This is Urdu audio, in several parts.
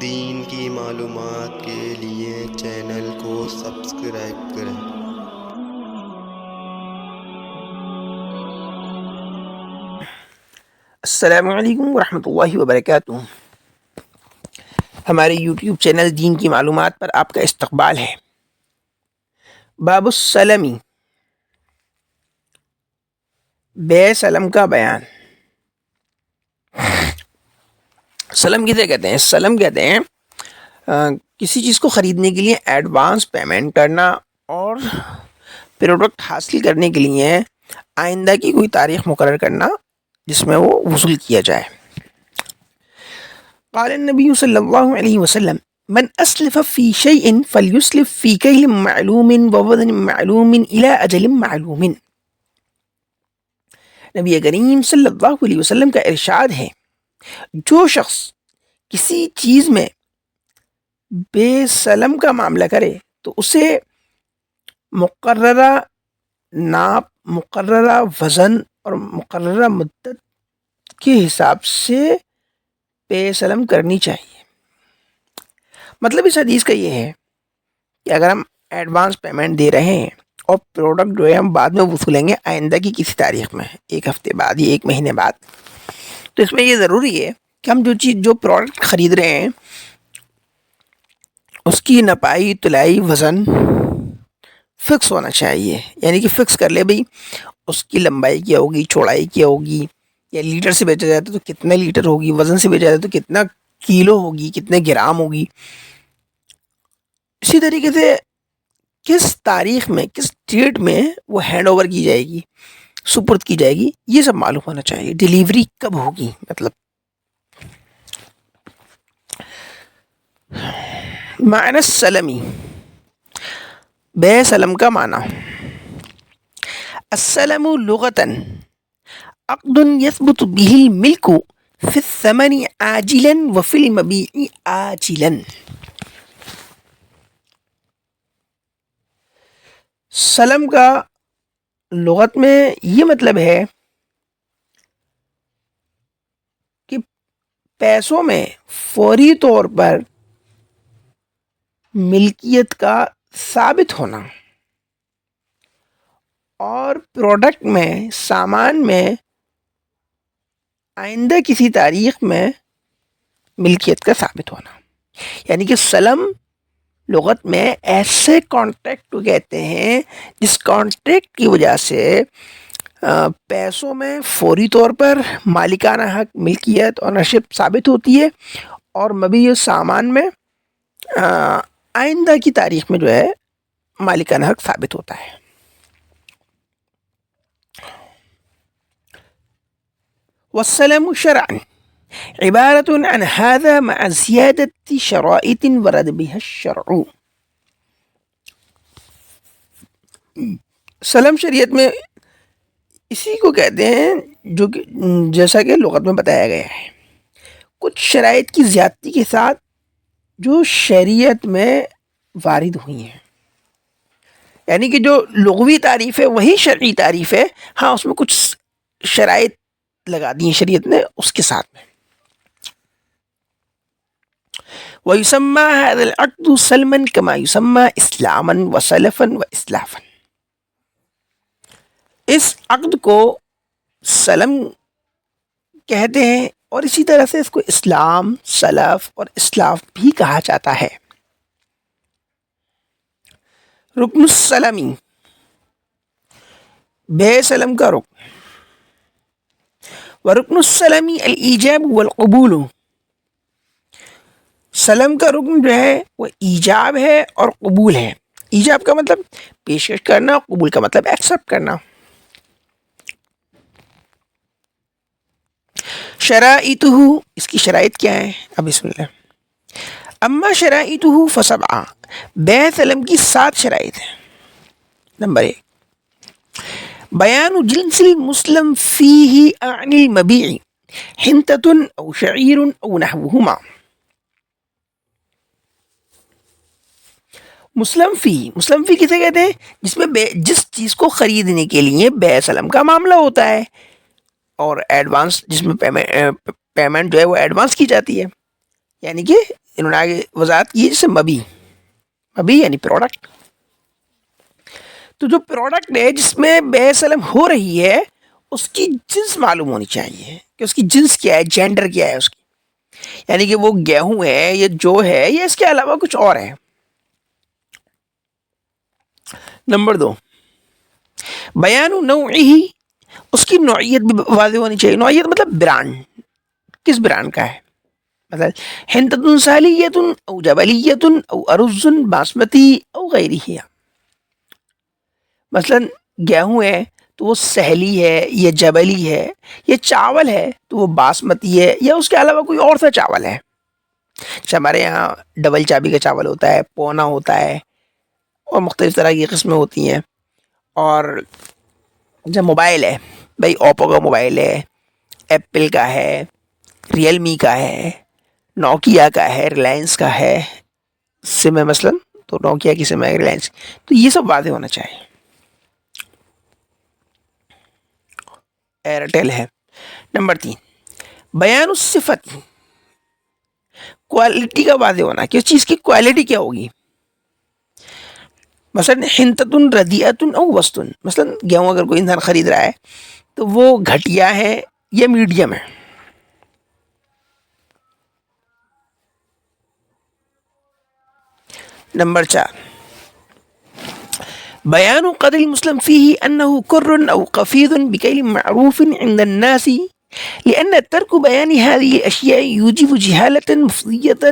دین کی معلومات کے لیے چینل کو سبسکرائب کریں۔ السلام علیکم ورحمۃ اللہ وبرکاتہ۔ ہمارے یوٹیوب چینل دین کی معلومات پر آپ کا استقبال ہے۔ باب السلمی، بے سلم کا بیان۔ سلم کسے کہتے ہیں؟ سلم کہتے ہیں کسی چیز کو خریدنے کے لیے ایڈوانس پیمنٹ کرنا اور پروڈکٹ حاصل کرنے کے لیے آئندہ کی کوئی تاریخ مقرر کرنا جس میں وہ وصول کیا جائے۔ قال النبی صلی اللہ علیہ وسلم من اسلف فی شیء فلیسلف فی کیل معلوم ووزن معلوم الی اجل معلوم۔ نبی کریم صلی اللہ علیہ وسلم کا ارشاد ہے، جو شخص کسی چیز میں بے سلم کا معاملہ کرے تو اسے مقررہ ناپ، مقررہ وزن اور مقررہ مدت کے حساب سے بے سلم کرنی چاہیے۔ مطلب اس حدیث کا یہ ہے کہ اگر ہم ایڈوانس پیمنٹ دے رہے ہیں اور پروڈکٹ جو ہے ہم بعد میں وصولیں گے آئندہ کی کسی تاریخ میں، ایک ہفتے بعد یا ایک مہینے بعد، تو اس میں یہ ضروری ہے کہ ہم جو پروڈکٹ خرید رہے ہیں اس کی نپائی، تلائی، وزن فکس ہونا چاہیے۔ یعنی کہ فکس کر لے بھئی اس کی لمبائی کیا ہوگی، چوڑائی کیا ہوگی، یا لیٹر سے بیچا جاتا ہے تو کتنا لیٹر ہوگی، وزن سے بیچا جاتا ہے تو کتنا کیلو ہوگی، کتنے گرام ہوگی۔ اسی طریقے سے کس تاریخ میں، کس ڈیٹ میں وہ ہینڈ اوور کی جائے گی، سپرد کی جائے گی، یہ سب معلوم ہونا چاہیے۔ ڈیلیوری کب ہوگی، مطلب معنی السلمی، بے سلم کا معنی۔ السلم لغتاً عقد يثبت به الملك في الثمن عاجلا وفي المبيع آجلا۔ سلم کا لغت میں یہ مطلب ہے کہ پیسوں میں فوری طور پر ملکیت کا ثابت ہونا اور پروڈکٹ میں، سامان میں آئندہ کسی تاریخ میں ملکیت کا ثابت ہونا۔ یعنی کہ سلم لغت میں ایسے کانٹریکٹ کو کہتے ہیں جس کانٹریکٹ کی وجہ سے پیسوں میں فوری طور پر مالکانہ حق، ملکیت، اونرشپ ثابت ہوتی ہے، اور مبیع سامان میں آئندہ کی تاریخ میں جو ہے مالکانہ حق ثابت ہوتا ہے۔ والسلم شرعا عبارة عن هذا مع زيادة شرائط ورد بها الشرع۔ سلم شریعت میں اسی کو کہتے ہیں جو کہ جیسا کہ لغت میں بتایا گیا ہے، کچھ شرائط کی زیادتی کے ساتھ جو شریعت میں وارد ہوئی ہیں۔ یعنی کہ جو لغوی تعریف ہے وہی شرعی تعریف ہے، ہاں اس میں کچھ شرائط لگا دی ہیں شریعت نے اس کے ساتھ میں۔ وَيُسَمَّى هَذَا الْعَقْدُ سَلْمًا كَمَا يُسَمَّى إِسْلَامًا وَسَلَفًا وَإِسْلَافًا۔ اس عقد کو سلم کہتے ہیں اور اسی طرح سے اس کو اسلام، سلف اور اسلاف بھی کہا جاتا ہے۔ رکن السلمی، بے سلم کا رکن۔ ورکن السلمی الایجاب والقبول، سلم کا رکن جو ہے وہ ایجاب ہے اور قبول ہے۔ ایجاب کا مطلب پیشکش کرنا، قبول کا مطلب ایکسپٹ کرنا۔ شرائطہ، اس کی شرائط کیا ہیں؟ اب بسم اللہ۔ اما شرائطہ فسبعہ، بے سلم کی 7 شرائط ہیں۔ نمبر 1، بیان جنس المسلم فیہ عن المبیع حنطۃ او شعیر او نحوہما۔ مسلم فی کسے کہتے ہیں؟ جس میں جس چیز کو خریدنے کے لیے بے سلم کا معاملہ ہوتا ہے اور ایڈوانس، جس میں پیمنٹ جو ہے وہ ایڈوانس کی جاتی ہے۔ یعنی کہ انہوں نے آگے وضاحت کی ہے جیسے مبی، مبی یعنی پروڈکٹ. تو جو پروڈکٹ ہے جس میں بے سلم ہو رہی ہے اس کی جنس معلوم ہونی چاہیے کہ اس کی جنس کیا ہے، جینڈر کیا ہے اس کی. یعنی کہ وہ گیہوں ہے یہ جو ہے یہ اس کے علاوہ کچھ اور ہے. نمبر 2، بیان نوعی، اس کی نوعیت بھی واضح ہونی چاہیے. نوعیت مطلب برانڈ، کس برانڈ کا ہے. مثلا حنطۃ سالیۃ او جبلیۃ او ارز باسمتی او غیرہ. مثلا گیہوں ہے تو وہ سہلی ہے یا جبلی ہے، یا چاول ہے تو وہ باسمتی ہے یا اس کے علاوہ کوئی اور سا چاول ہے. جیسے ہمارے یہاں ڈبل چابی کا چاول ہوتا ہے، پونا ہوتا ہے، اور مختلف طرح کی قسمیں ہوتی ہیں. اور جب موبائل ہے بھائی، اوپو کا موبائل ہے، ایپل کا ہے، ریئل می کا ہے، نوکیا کا ہے، ریلائنس کا ہے، سم ہے مثلا تو نوکیا کی سم ہے، ریلائنس. تو یہ سب واضح ہونا چاہیے. ایئرٹیل ہے. نمبر 3، بیان الصفت، کوالٹی کا واضح ہونا کہ اس چیز کی کوالٹی کیا ہوگی. مثلا حنطۃ ردیئۃ او وسط، مثلا گیہوں اگر کوئی انسان خرید رہا ہے تو وہ گھٹیا ہے یا میڈیم ہے. نمبر 4، بیان قدر المسلم فيه أنه كر أو قفيز بكيل معروف عند الناس، لأن ترك بيان هذه الأشياء يوجب جهالة مفضية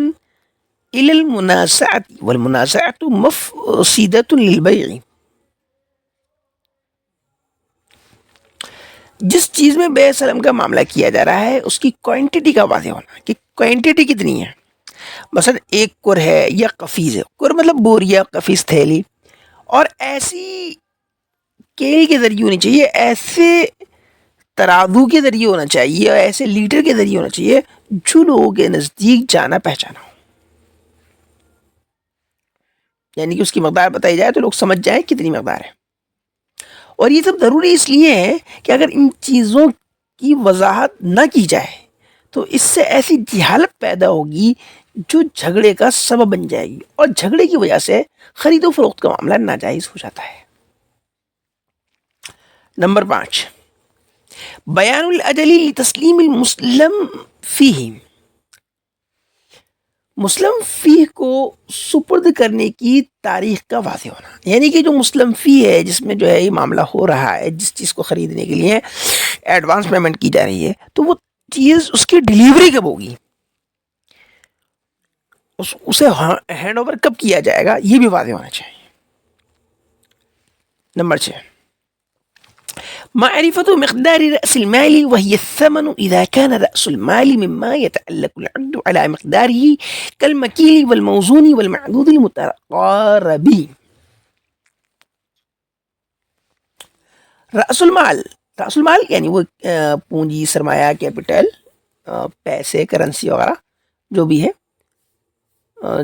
إلى المنازعة، والمنازعة مفسدة للبيع. جس چیز میں بے سلم کا معاملہ کیا جا رہا ہے اس کی کوانٹٹی کا واضح ہونا کہ کوانٹٹی کتنی ہے. مثلا ایک کر ہے یا قفیز ہے، کر مطلب بوریا، قفیز تھیلی. اور ایسی کیل کے ذریعے ہونی چاہیے، ایسے ترازو کے ذریعے ہونا چاہیے، اور ایسے لیٹر کے ذریعے ہونا چاہیے جو لوگوں کے نزدیک جانا پہچانا ہو. یعنی کہ اس کی مقدار بتائی جائے تو لوگ سمجھ جائیں کتنی مقدار ہے. اور یہ سب ضروری اس لیے ہے کہ اگر ان چیزوں کی وضاحت نہ کی جائے تو اس سے ایسی جہالت پیدا ہوگی جو جھگڑے کا سبب بن جائے گی، اور جھگڑے کی وجہ سے خرید و فروخت کا معاملہ ناجائز ہو جاتا ہے. نمبر 5، بیان الاجل لتسلیم المسلم فیہ، مسلم فیہ کو سپرد کرنے کی تاریخ کا واضح ہونا. یعنی کہ جو مسلم فی ہے جس میں جو ہے یہ معاملہ ہو رہا ہے، جس چیز کو خریدنے کے لیے ایڈوانس پیمنٹ کی جا رہی ہے، تو وہ چیز اس کی ڈیلیوری کب ہوگی، اسے ہینڈ اوور کب کیا جائے گا، یہ بھی واضح ہونا چاہیے. نمبر 6، معرفة مقدار رأس المال وهي الثمن إذا كان رأس المال مما يتعلق العقد على مقداره كالمكيل والموزون والمعدود المتقارب. رأس المال، رأس المال یعنی وہ پونجی، سرمایہ، کیپٹل، پیسے، کرنسی وغیرہ جو بھی ہے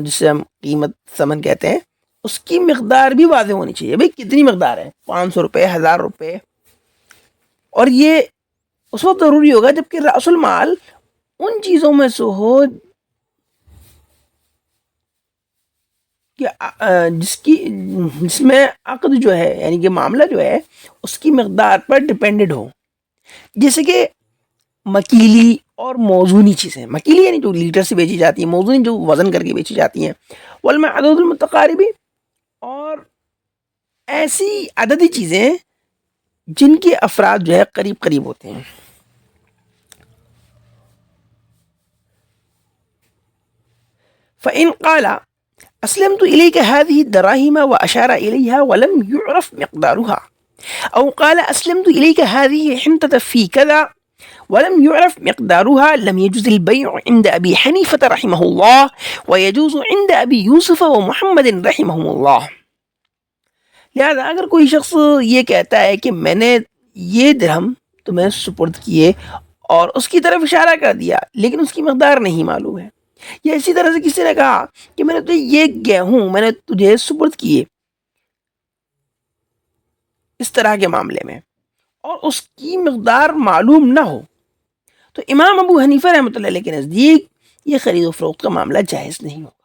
جسے ہم قیمت ثمن کہتے ہیں، اس کی مقدار بھی واضح ہونی چاہیے. بھئی کتنی مقدار ہے، 500 روپے، 1000 روپے. اور یہ اس وقت ضروری ہوگا جبکہ رأس المال ان چیزوں میں سے ہو کہ جس میں عقد جو ہے یعنی کہ معاملہ جو ہے اس کی مقدار پر ڈپینڈڈ ہو. جیسے کہ مکیلی اور موزونی چیزیں، مکیلی یعنی جو لیٹر سے بیچی جاتی ہیں، موزونی جو وزن کر کے بیچی جاتی ہیں، والمعدود المتقاربی، اور ایسی عددی چیزیں جن کے افراد جو ہے قریب قریب ہوتے ہیں. فإن قال أسلمت إليك هذه الدراهم وأشار إليها ولم يعرف مقدارها، أو قال أسلمت إليك هذه حنطة في كذا ولم يعرف مقدارها، لم يجوز البيع عند أبي حنيفة رحمه الله، ويجوز عند أبي يوسف ومحمد رحمهم الله. لہذا اگر کوئی شخص یہ کہتا ہے کہ میں نے یہ درہم تمہیں سپرد کیے اور اس کی طرف اشارہ کر دیا لیکن اس کی مقدار نہیں معلوم ہے، یا اسی طرح سے کسی نے کہا کہ میں نے تجھے یہ گیہوں میں نے تجھے سپرد کیے اس طرح کے معاملے میں اور اس کی مقدار معلوم نہ ہو، تو امام ابو حنیفہ رحمۃ اللہ علیہ کے نزدیک یہ خرید و فروخت کا معاملہ جائز نہیں ہوگا.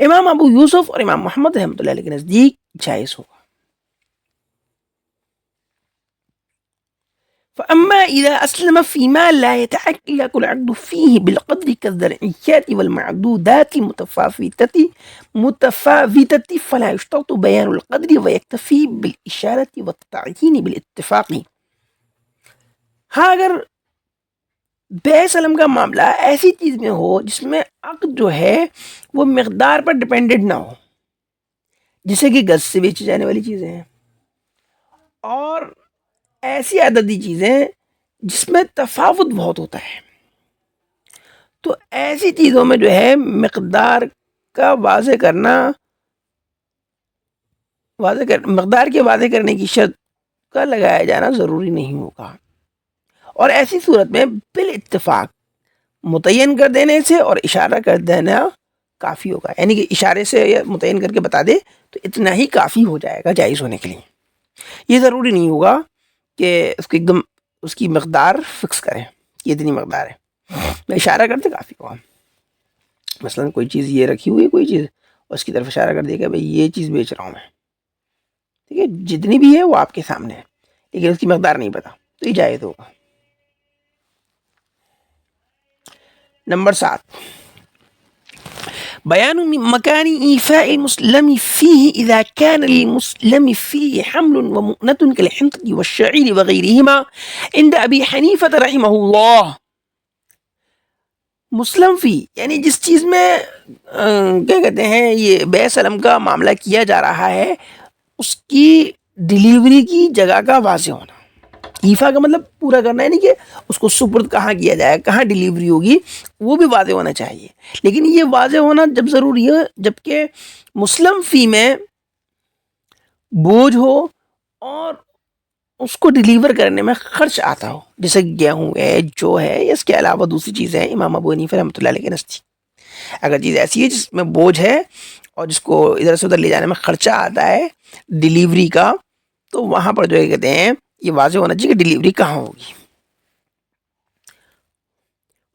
امام ابو یوسف اور امام محمد رحمۃ اللہ علیہ کے نزدیک جائز ہوگا. فأما إذا أسلم فيما لا يتعلق العقد فيه بالقدر كالزرعيات والمعدودات متفاوتة فلا يشترط بيان القدر ويكتفي بالإشارة والتعيين بالاتفاق. ہاں اگر بے سلم کا معاملہ ایسی چیز میں ہو جس میں عقد جو ہے وہ مقدار پر ڈپینڈنٹ نہ ہو، جیسے کہ گز سے بیچی جانے والی چیزیں ہیں، اور ایسی عددی چیزیں جس میں تفاوت بہت ہوتا ہے، تو ایسی چیزوں میں جو ہے مقدار کا مقدار کے واضح کرنے کی شرط کا لگایا جانا ضروری نہیں ہوگا. اور ایسی صورت میں بالاتفاق متعین کر دینے سے اور اشارہ کر دینا کافی ہوگا، یعنی کہ اشارے سے یا متعین کر کے بتا دے تو اتنا ہی کافی ہو جائے گا جائز ہونے کے لیے. یہ ضروری نہیں ہوگا کہ اس کو ایک دم اس کی مقدار فکس کریں کہ اتنی مقدار ہے، اشارہ کرتے کافی ہوگا. مثلا کوئی چیز یہ رکھی ہوئی ہے کوئی چیز، اور اس کی طرف اشارہ کر دے کہ بھائی یہ چیز بیچ رہا ہوں میں، ٹھیک ہے، جتنی بھی ہے وہ آپ کے سامنے ہے لیکن اس کی مقدار نہیں پتا، تو یہ جائز ہوگا. نمبر 7، بیان مکان ایفاء المسلم فيه اذا كان للمسلم فيه حمل ومؤنة كالحنطة والشعير وغيرهما عند ابي حنيفة رحمه الله. مسلم فی یعنی جس چیز میں کیا کہتے ہیں یہ بے سلم کا معاملہ کیا جا رہا ہے، اس کی ڈیلیوری کی جگہ کا واضح ہونا. ایفا کا مطلب پورا کرنا ہے، نہیں کہ اس کو سپرد کہاں کیا جائے، کہاں ڈیلیوری ہوگی، وہ بھی واضح ہونا چاہیے. لیکن یہ واضح ہونا جب ضروری ہے جبکہ مسلم فی میں بوجھ ہو اور اس کو ڈیلیور کرنے میں خرچ آتا ہو، جیسے گیہوں ہے، جو ہے، اس کے علاوہ دوسری چیزیں ہیں امام ابو حنیفہ رحمۃ اللہ علیہ کے نزدیک. اگر چیز ایسی ہے جس میں بوجھ ہے اور جس کو ادھر سے ادھر لے جانے میں خرچہ آتا ہے ڈیلیوری کا، تو وہاں پر جو ہے کہتے ہیں یہ واضح ہونا چاہیے کہ ڈیلیوری کہاں ہوگی.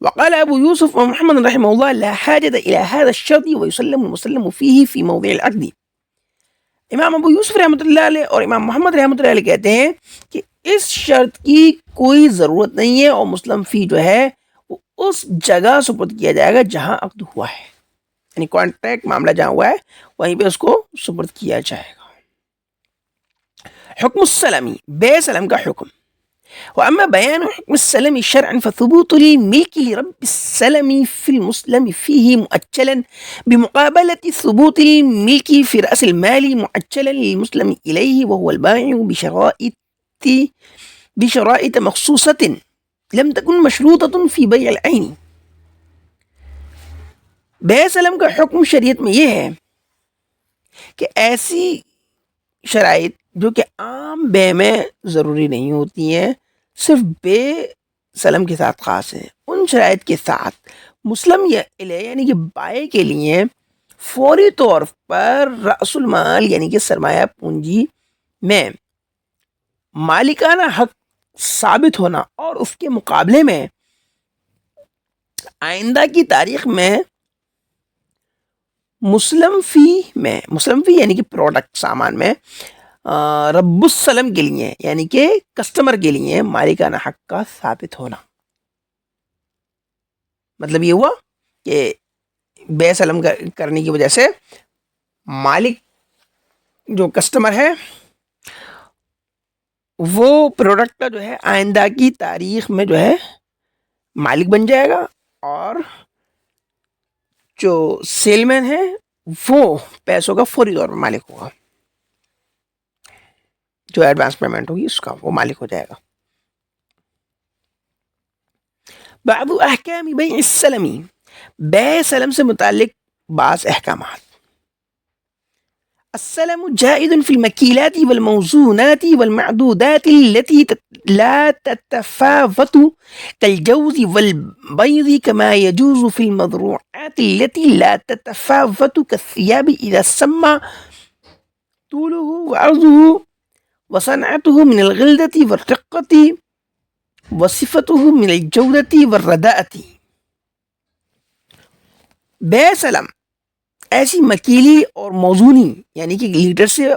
وقال ابو یوسف ومحمد رحمہ اللہ لا حاجة الى هذا الشرط ويسلم المسلم فيه في موضع العقد. امام ابو یوسف رحمۃ اللہ علیہ اور امام محمد رحمۃ اللہ علیہ کہتے ہیں کہ اس شرط کی کوئی ضرورت نہیں ہے، اور مسلم فی جو ہے وہ اس جگہ سپرد کیا جائے گا جہاں عقد ہوا ہے، یعنی کانٹریکٹ معاملہ جہاں ہوا ہے وہیں پہ اس کو سپرد کیا جائے گا. حکم السلمی، بے سلم کا حکم. وأما بيان حكم السلم شرعا فثبوت الملك لرب السلم في المسلم فيه مؤجلا بمقابلة ثبوت الملك في رأس المال مؤجلا للمسلم إليه وهو البائع بشرائط مخصوصة لم تكن مشروطة في بيع العين. بے سلم کا حکم شریعت میں یہ ہے کہ ایسی شرائط جو کہ عام بے میں ضروری نہیں ہوتی ہیں، صرف بے سلم کے ساتھ خاص ہیں، ان شرائط کے ساتھ مسلم یعنی کہ بائے کے لیے فوری طور پر رأس المال یعنی کہ سرمایہ پونجی میں مالکانہ حق ثابت ہونا، اور اس کے مقابلے میں آئندہ کی تاریخ میں مسلم فی یعنی کہ پروڈکٹ سامان میں رب السلم کے لیے یعنی کہ کسٹمر کے لیے مالکانہ حق کا ثابت ہونا. مطلب یہ ہوا کہ بے سلم کرنے کی وجہ سے مالک جو کسٹمر ہے وہ پروڈکٹ کا جو ہے آئندہ کی تاریخ میں جو ہے مالک بن جائے گا، اور جو سیل مین ہے وہ پیسوں کا فوری طور پر مالک ہوگا، جو ایڈوانس پیمنٹ ہوگی اس کا وہ مالک ہو جائے گا. بعض احکام بیع السلمی، بے سلم سے متعلق بعض احکامات. السلم جائز في المكيلات والموزونات والمعدودات التي لا تتفاوت كالجوز والبيض، كما يجوز في المزروعات التي لا تتفاوت كالثياب إذا سمى طوله وعرضه وصنعته من الغلدة والرقة وصفته من الجودة والرداءة. بے سلم ایسی مکیلی اور موزونی یعنی کہ لیٹر سے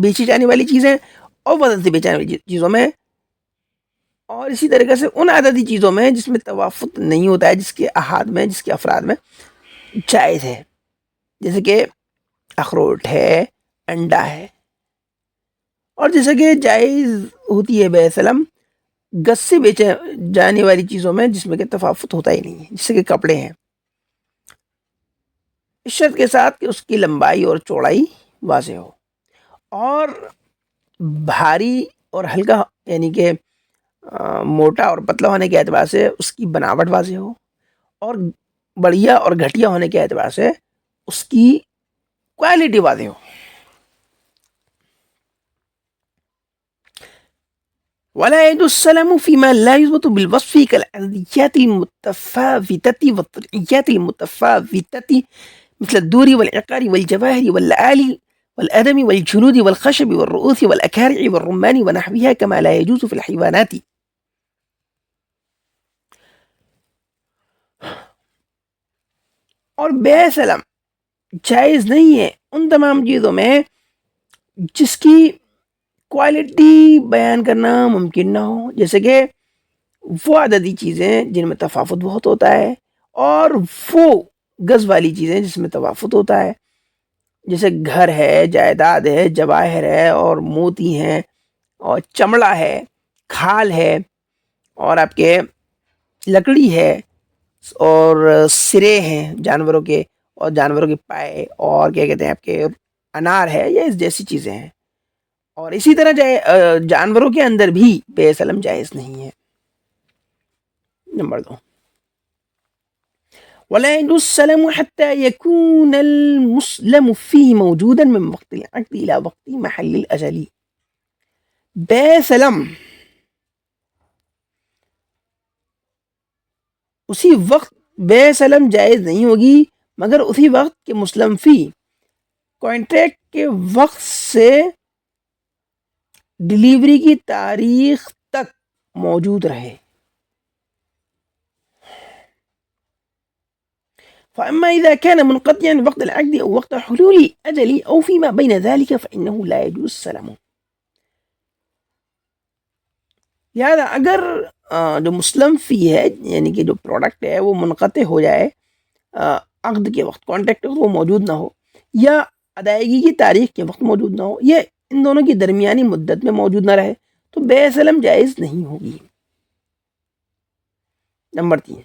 بیچی جانے والی چیزیں اور وزن سے بیچی جانے والی چیزوں میں، اور اسی طریقے سے ان عددی چیزوں میں جس میں توافت نہیں ہوتا ہے، جس کے احاد میں، جس کے افراد میں جائز ہے، جیسے کہ اخروٹ ہے، انڈا ہے، اور جیسے کہ جائز ہوتی ہے بے سلم گز سے بیچے جانے والی چیزوں میں جس میں کہ تفاوت ہوتا ہی نہیں ہے، جیسے کہ کپڑے ہیں، اس شرط کے ساتھ کہ اس کی لمبائی اور چوڑائی واضح ہو، اور بھاری اور ہلکا یعنی کہ موٹا اور پتلا ہونے کے اعتبار سے اس کی بناوٹ واضح ہو، اور بڑھیا اور گھٹیا ہونے کے اعتبار سے اس کی کوالٹی واضح ہو۔ ولا يجوز السلام فيما لا يثبت بالوصف كالعدديات المتفاوتة والطريات المتفاوتة مثل الدور والعقار والجواهر واللآلي والأدم والجلود والخشب والرؤوس والأكارع والرمان ونحوها، كما لا يجوز في الحيوانات۔ اور بے سلم جائز نہیں ہے ان تمام چیزوں میں جس کی کوالٹی بیان کرنا ممکن نہ ہو، جیسے کہ وہ عددی چیزیں جن میں تفاوت بہت ہوتا ہے، اور وہ گز والی چیزیں جس میں تفاوت ہوتا ہے، جیسے گھر ہے، جائیداد ہے، جواہر ہے، اور موتی ہیں، اور چمڑا ہے، کھال ہے، اور آپ کے لکڑی ہے، اور سرے ہیں جانوروں کے، اور جانوروں کے پائے، اور کیا کہتے ہیں آپ کے انار ہے، یہ اس جیسی چیزیں ہیں، اور اسی طرح جانوروں کے اندر بھی بے سلم جائز نہیں ہے۔ نمبر 2، ولا يجوز السلام حتى يكون المسلم فيه موجودا من وقت العقد إلى وقت محل الأجل۔ بے سلم اسی وقت بے سلم جائز نہیں ہوگی مگر اسی وقت کے مسلم فی کانٹریکٹ کے وقت سے ڈیلیوری کی تاریخ تک موجود رہے۔ فأما إذا كان منقطعا وقت العقد أو وقت حلول أجل أو فيما بين ذلك فإنه لا يجوز السلام۔ لہذا اگر جو مسلم فی ہے یعنی کہ جو پروڈکٹ ہے وہ منقطع ہو جائے، عقد کے وقت کانٹریکٹ وہ موجود نہ ہو، یا ادائیگی کی تاریخ کے وقت موجود نہ ہو، یا ان دونوں کی درمیانی مدت میں موجود نہ رہے، تو بے سلم جائز نہیں ہوگی۔ نمبر 3،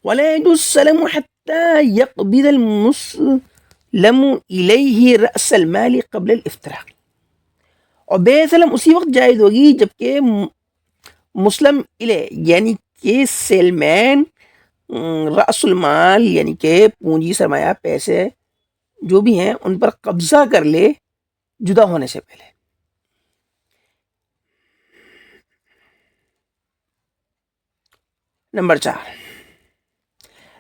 ولا يجوز السلام حتى يقبض المسلم إليه رأس المال قبل الافتراق۔ اور بے سلم اسی وقت جائز ہوگی جبکہ مسلم الیہ یعنی کہ سیل مین رأس المال یعنی کہ پونجی، سرمایہ، پیسے جو بھی ہیں ان پر قبضہ کر لے جدا ہونے سے پہلے۔ نمبر 4،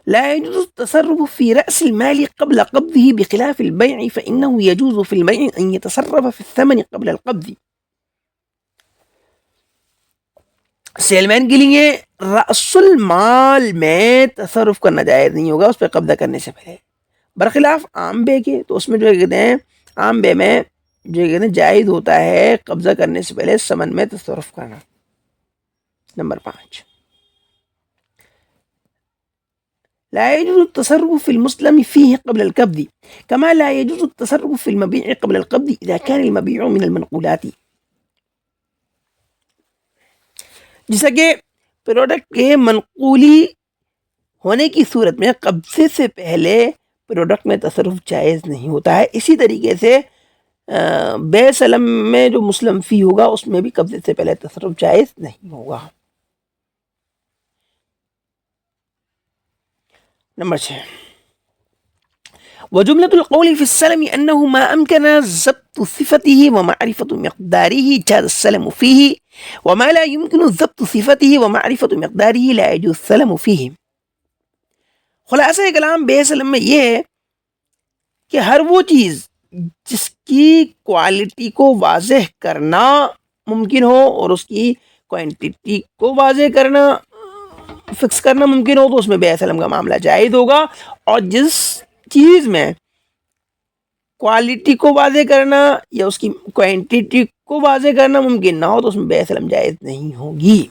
لا يجوز التصرف في رأس المال قبل قبضه بخلاف البيع، فإنه يجوز في البيع أن يتصرف في الثمن قبل القبض۔ سیل مین کے لیے رأس المال میں تصرف کرنا جائز نہیں ہوگا اس پہ قبضہ کرنے سے پہلے، برخلاف عام بے کے، تو اس میں جو کہتے ہیں عام بے میں جو کہتے ہیں جائز ہوتا ہے قبضہ کرنے سے پہلے ثمن میں تصرف کرنا۔ نمبر 5، لا يجوز التصرف في المسلم فيه قبل القبض كما لا يجوز التصرف في المبيع قبل القبض إذا كان المبيع من المنقولات۔ جیسا کہ پروڈکٹ کے منقولی ہونے کی صورت میں قبضے سے پہلے پروڈکٹ میں تصرف جائز نہیں ہوتا ہے، اسی طریقے سے بے سلم میں جو مسلم فی ہوگا اس میں بھی قبضے سے پہلے تصرف جائز نہیں ہوگا۔ نمبر 6، وجملة القول في السلم أنه ما أمكن ضبط صفته ومعرفة مقداره جاز السلم فيه، وما لا يمكن ضبط صفته ومعرفة مقداره لا يجوز السلم فيه۔ خلاصہ کلام بے سلم میں یہ ہے کہ ہر وہ چیز جس کی کوالٹی کو واضح کرنا ممکن ہو اور اس کی کوانٹٹی کو واضح کرنا فکس کرنا ممکن ہو تو اس میں بیع سلم کا معاملہ جائز ہوگا، اور جس چیز میں کوالٹی کو واضح کرنا یا اس کی کوانٹیٹی کو واضح کرنا ممکن نہ ہو تو اس میں بیع سلم جائز نہیں ہوگی۔